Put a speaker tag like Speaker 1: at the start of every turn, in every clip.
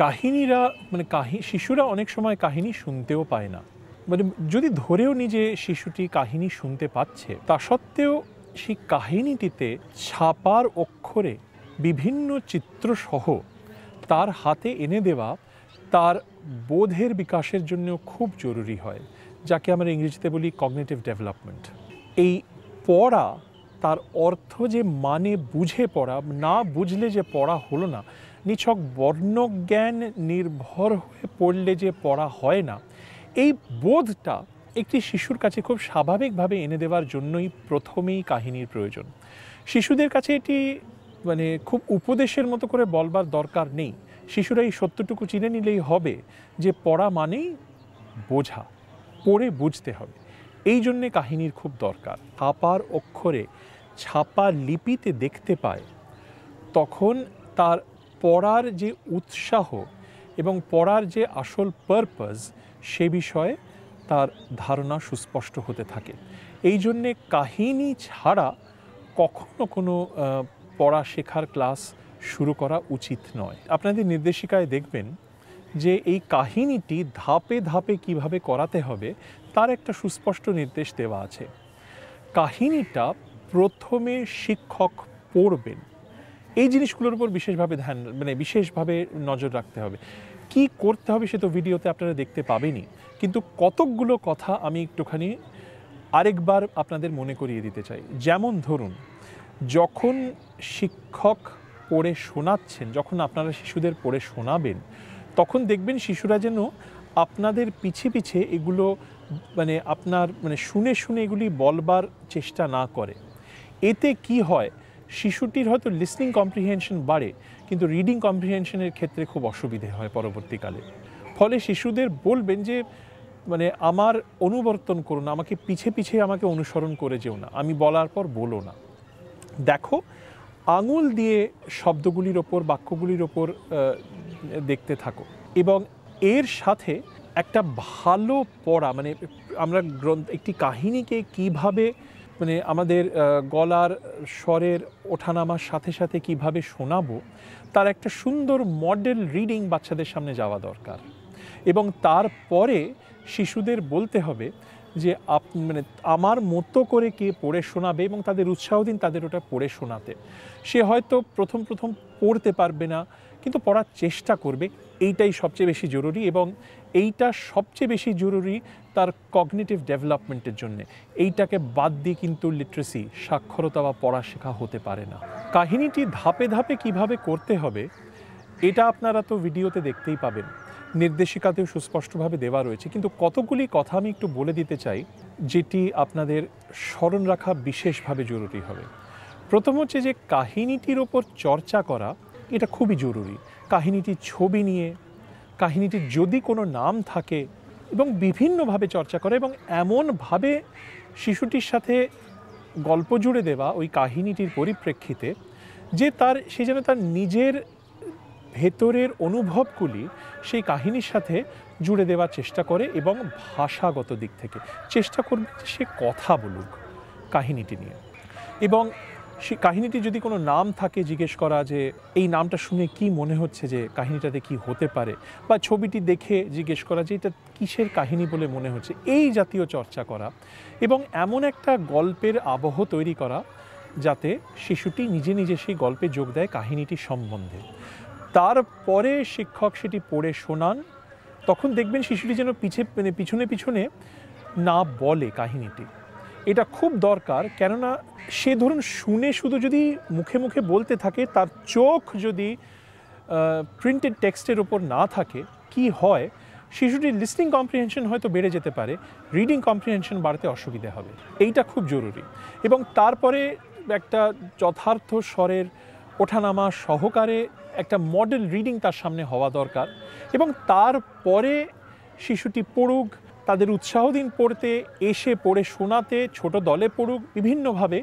Speaker 1: কাহিনীরা শিশুরা অনেক সময় কাহিনী শুনতেও পায় না, যদি ধরেও নি যে শিশুটি কাহিনী শুনতে পাচ্ছে, তা সত্ত্বেও সেই কাহিনীটিতে ছাপার অক্ষরে বিভিন্ন চিত্রসহ তার হাতে এনে দেওয়া তার বোধের বিকাশের জন্য খুব জরুরি হয়, যাকে আমরা ইংরেজিতে বলি কগনিটিভ ডেভেলপমেন্ট। এই পড়া, তার অর্থ যে মানে বুঝে পড়া, না বুঝলে যে পড়া হলো না, নিছক বর্ণজ্ঞান নির্ভর হয়ে পড়লে যে পড়া হয় না, এই বোধটা একটি শিশুর কাছে খুব স্বাভাবিকভাবে এনে দেওয়ার জন্যই প্রথমেই কাহিনীর প্রয়োজন। শিশুদের কাছে এটি খুব উপদেশের মতো করে বলবার দরকার নেই। শিশুরা এই সত্যটুকু চিনে নিলেই হবে যে পড়া মানেই বোঝা, পড়ে বুঝতে হবে। এই জন্যে কাহিনীর খুব দরকার। ছাপার অক্ষরে, ছাপা লিপিতে দেখতে পায়, তখন তার পড়ার যে উৎসাহ এবং পড়ার যে আসল পারপাস, সে বিষয়ে তার ধারণা সুস্পষ্ট হতে থাকে। এই জন্যে কাহিনী ছাড়া কখনো কোনো পড়া শেখার ক্লাস শুরু করা উচিত নয়। আপনাদের নির্দেশিকায় দেখবেন যে এই কাহিনীটি ধাপে ধাপে কিভাবে করাতে হবে তার একটা সুস্পষ্ট নির্দেশ দেওয়া আছে। কাহিনীটা প্রথমে শিক্ষক পড়বেন, এই জিনিসগুলোর উপর বিশেষভাবে নজর রাখতে হবে। কি করতে হবে সে তো ভিডিওতে আপনারা দেখতে পাবেনই, কিন্তু কতকগুলো কথা আমি একটুখানি আরেকবার আপনাদের মনে করিয়ে দিতে চাই। যেমন ধরুন, যখন শিক্ষক পড়ে শোনাচ্ছেন, যখন আপনারা শিশুদের পড়ে শোনাবেন, তখন দেখবেন শিশুরা যেন আপনাদের পিছে পিছে এগুলো আপনার শুনে শুনে এগুলি বলবার চেষ্টা না করে। এতে কি হয়, শিশুটির হয়তো লিসনিং কম্প্রিহেনশন বাড়ে, কিন্তু রিডিং কম্প্রিহেনশনের ক্ষেত্রে খুব অসুবিধে হয় পরবর্তীকালে। ফলে শিশুদের বলবেন যে আমার অনুবর্তন করুন, আমাকে পিছে পিছে আমাকে অনুসরণ করে যেও না, আমি বলার পর বলো না। দেখো, আঙুল দিয়ে শব্দগুলির ওপর, বাক্যগুলির ওপর দেখতে থাকো, এবং এর সাথে একটা ভালো পড়া আমরা একটি কাহিনীকে কিভাবে আমাদের গলার স্বরের ওঠানামার সাথে সাথে কিভাবে শোনাবো, তার একটা সুন্দর মডেল রিডিং বাচ্চাদের সামনে যাওয়া দরকার। এবং তারপরে শিশুদের বলতে হবে যে আমার মতো করে কে পড়ে শোনাবে, এবং তাদের উৎসাহ দিন তাদের ওটা পড়ে শোনাতে। সে হয়তো প্রথম পড়তে পারবে না, কিন্তু পড়ার চেষ্টা করবে। এইটাই সবচেয়ে বেশি জরুরি, এবং এইটা সবচেয়ে বেশি জরুরি তার কগনিটিভ ডেভেলপমেন্টের জন্যে। এইটাকে বাদ দিয়ে কিন্তু লিটারেসি, সাক্ষরতা বা পড়া শেখা হতে পারে না। কাহিনীটি ধাপে ধাপে কিভাবে করতে হবে, এটা আপনারা তো ভিডিওতে দেখতেই পাবেন, নির্দেশিকাতেও সুস্পষ্টভাবে দেওয়া রয়েছে। কিন্তু কতগুলি কথা আমি একটু বলে দিতে চাই, যেটি আপনাদের স্মরণ রাখা বিশেষভাবে জরুরি হবে। প্রথম হচ্ছে যে কাহিনীটির ওপর চর্চা করা, এটা খুবই জরুরি। কাহিনীটির ছবি নিয়ে, কাহিনীটির যদি কোনো নাম থাকে, এবং বিভিন্নভাবে চর্চা করা, এবং এমনভাবে শিশুটির সাথে গল্প জুড়ে দেওয়া ওই কাহিনীটির পরিপ্রেক্ষিতে যে সে যেন তার নিজের ভেতরের অনুভবগুলি সেই কাহিনীর সাথে জুড়ে দেওয়ার চেষ্টা করে, এবং ভাষাগত দিক থেকে চেষ্টা করবে সে কথা বলুক কাহিনীটি নিয়ে। এবং সে কাহিনীটি যদি কোনো নাম থাকে, জিজ্ঞেস করা যে এই নামটা শুনে কি মনে হচ্ছে যে কাহিনীটাতে কি হতে পারে, বা ছবিটি দেখে জিজ্ঞেস করা যে এটা কিসের কাহিনী বলে মনে হচ্ছে, এই জাতীয় চর্চা করা। এবং এমন একটা গল্পের আবহ তৈরি করা যাতে শিশুটি নিজে নিজে সেই গল্পে যোগ দেয় কাহিনীটির সম্বন্ধে। তারপরে শিক্ষক সেটি পড়ে শোনান, তখন দেখবেন শিশুটি যেন পিছনে পিছনে না বলে কাহিনীটি। এটা খুব দরকার, কেননা সে ধরুন শুনে শুধু যদি মুখে মুখে বলতে থাকে, তার চোখ যদি প্রিন্টেড টেক্সটের ওপর না থাকে, কি হয়, শিশুটির লিসনিং কম্প্রিহেনশন হয়তো বেড়ে যেতে পারে, রিডিং কম্প্রিহেনশন বাড়তে অসুবিধা হবে। এইটা খুব জরুরি। এবং তারপরে একটা যথার্থ স্বরের ওঠানামা সহকারে একটা মডেল রিডিং তার সামনে হওয়া দরকার। এবং তারপরে শিশুটি পড়ুক, তাদের উৎসাহ দিন পড়তে, এসে পড়ে শোনাতে, ছোট দলে পড়ুক, বিভিন্নভাবে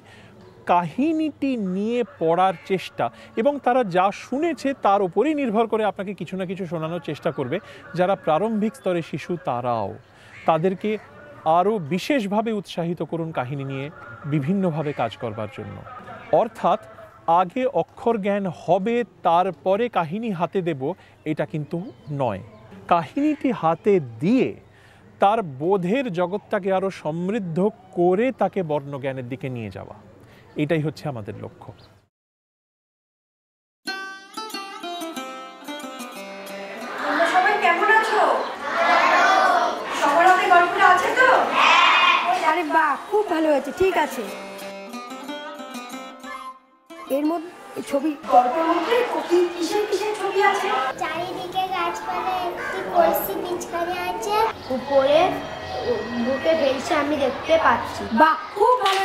Speaker 1: কাহিনীটি নিয়ে পড়ার চেষ্টা। এবং তারা যা শুনেছে তার উপরেই নির্ভর করে আপনাকে কিছু না কিছু শোনানোর চেষ্টা করবে। যারা প্রারম্ভিক স্তরে শিশু, তাদেরকে আরও বিশেষভাবে উৎসাহিত করুন কাহিনী নিয়ে বিভিন্নভাবে কাজ করবার জন্য। অর্থাৎ আগে অক্ষর জ্ঞান হবে তারপরে কাহিনী হাতে দেব, এটা কিন্তু নয়। কাহিনীটি হাতে দিয়ে তার বোধের জগৎটাকে আরও সমৃদ্ধ করে তাকে বর্ণজ্ঞানের দিকে নিয়ে যাওয়া, এটাই হচ্ছে আমাদের লক্ষ্য।
Speaker 2: সবাই কেমন আছো? সবার হাতে গল্পটা আছে তো? আরে বাহ, খুব ভালো হয়েছে। ঠিক আছে, এর মধ্যে ছবি গল্পের মধ্যে কিসের কিসের ছবি আছে?
Speaker 3: চারিদিকে গাছপালা, একটি কলসি পিচকারি আছে, উপরে বুকে ফেলছে আমি দেখতে পাচ্ছি।
Speaker 2: বাহ, খুব ভালো।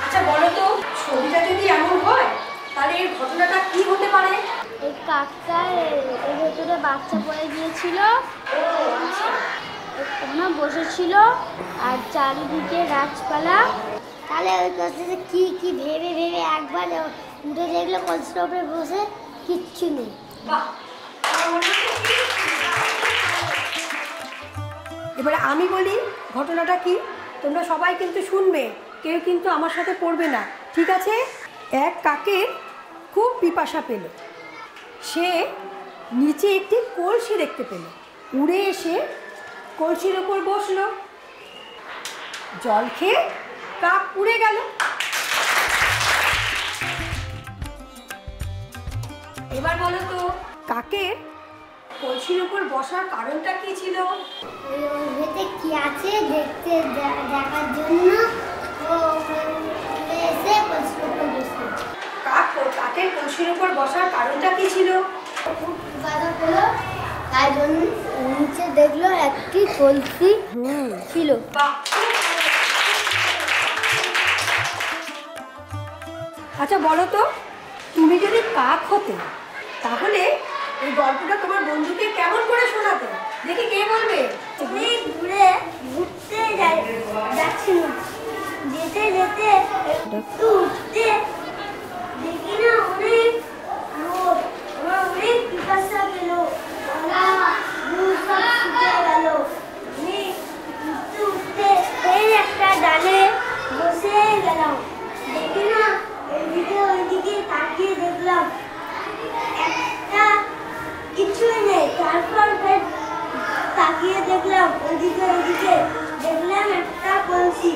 Speaker 2: আচ্ছা বলো তো, ছবিটা যদি এমন হয় তাহলে এর ঘটনাটা কি হতে পারে?
Speaker 3: এই কাকটার এর ভেতরে বাচ্চা পড়ে গিয়েছিল, ওখানে বসেছিল আর চারিদিকে গাছপালা। তাহলে ওই কলসিতে কি কি ভেবে ভেবে একবার উঠে দেখলো কলসির উপরে বসে কিচ্ছু নেই।
Speaker 2: এবারে আমি বলি ঘটনাটা কি, তোমরা সবাই কিন্তু শুনবে, কেউ কিন্তু আমার সাথে পড়বে না, ঠিক আছে? এক কাকের খুব পিপাসা পেল, সে নিচে একটি কলসি দেখতে পেল, উড়ে এসে কলসির ওপর বসলো, জল খেয়ে কাক উড়ে গেল। এবার বলো তো, কাকের কলসির উপর বসার কারণটা কি ছিল?
Speaker 3: ওর ভেতরে কি আছে দেখতে দেখার জন্য ও এসে কলসির উপর বসলো।
Speaker 2: কাকের কলসির উপর বসার কারণটা কি ছিল?
Speaker 3: খুব গাদা হলো, তাই জন্য নিচে দেখলো একটি কলসি ছিল।
Speaker 2: আচ্ছা বলো তো, তুমি যদি কাক হতে তাহলে এই গল্পটা তোমার বন্ধুকে কেমন করে শোনাতে? দেখি কে বলবে?
Speaker 3: অনেক দূরে ঘুরতে যাচ্ছিল, যেতে যেতে একটু উঠতে দেখি না অনেক রোদ, আমার অনেক পিপাসা পেল, সব শুকিয়ে গেল। আমি উঠতে উঠতে এই একটা ডালে বসে গেলাম, দেখি না এদিকে ওইদিকে তাকিয়ে দেখলাম একটা কিছুই নেই। তারপর তাকিয়ে দেখলাম ওইদিকে ওইদিকে, দেখলাম একটা কলসি,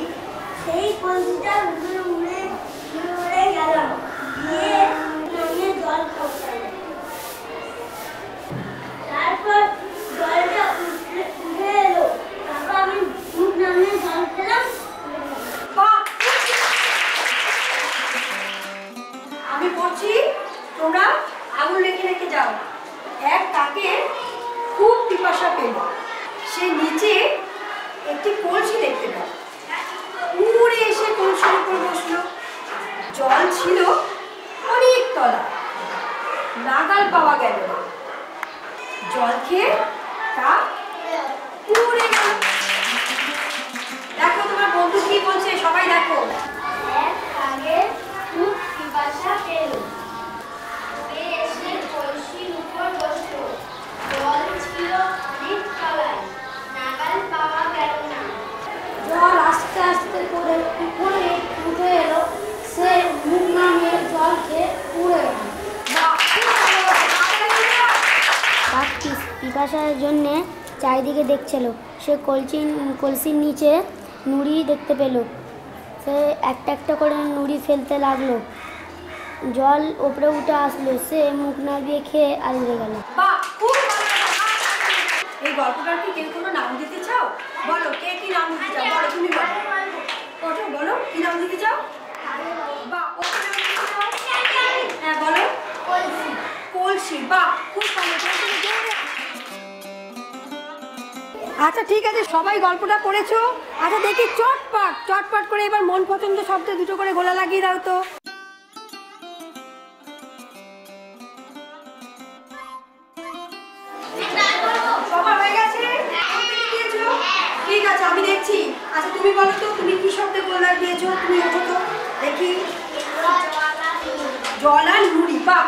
Speaker 3: সেই কলসিটা উড়ে উড়ে উড়ে গেলাম, গিয়ে নামিয়ে জল পড়তাম। তারপর জলটা উঠে এলো, তারপর আমি মুখ নামিয়ে জল খেলাম।
Speaker 2: আমি পড়ছি, তোমরা আঙুল রেখে রেখে যাও। এক কাকের খুব পিপাসা পেল, সে নিচে একটি কলসি দেখতে পেল, উড়ে এসে কলসির উপর বসলো, জল ছিল অনেক তলা, নাগাল পাওয়া গেল না, জল খেয়ে কাক উড়ে গেল। দেখো তোমার বন্ধু কি বলছে, সবাই দেখো।
Speaker 3: এক কাকের খুব পিপাসা পেল, এসে কলসির উপর বসলো, জল ছিল অনেক তলায়, নাগাল পাওয়া গেল না, জল আস্তে আস্তে করে উপরে উঠে এলো, সে মুখ নামিয়ে জল খেয়ে উড়ে গেল। কাকটি পিপাসার জন্যে চারিদিকে দেখছিল, সে কলসির নিচে নুড়ি দেখতে পেল, সে একটা একটা করে নুড়ি ফেলতে লাগলো, জল ওপরে উঠে আসলো, সে মুখ নামিয়ে খেয়ে আর উড়ে গেল।
Speaker 2: এই গল্পটার কি কেউ কোনো নাম দিতে চাও? বলো, কে কি নাম দিতে চাও? বলো, তুমি বলো, ওঠো, বলো কি নাম দিতে চাও? বাহ, ও কি নাম দিতে চাও? হ্যাঁ বলো,
Speaker 3: কলসি।
Speaker 2: কলসি। বাহ, খুব ভালো। আচ্ছা ঠিক আছে, সবাই গল্পটা পড়েছো? আচ্ছা দেখি চটপট চটপট করে এবার মন পছন্দ শব্দে দুটো করে গোলা লাগিয়ে দাও তো। সবার হয়ে গেছে? ঠিক আছে, আমি দেখছি। আচ্ছা তুমি বলো তো, তুমি কি শব্দে গোলা দিয়েছো? তুমি ওঠো তো দেখি। জল আর নুড়ি। বাহ,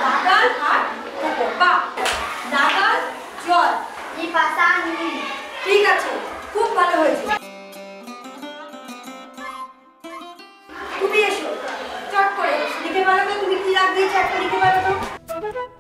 Speaker 2: নাগাল আর পুকুর। বাহ, নাগাল, জল,
Speaker 3: পিপাসা নুড়ি।
Speaker 2: ঠিক আছে, খুব ভালো হয়েছে। দিয়েছে একটা লিখে পারো তো।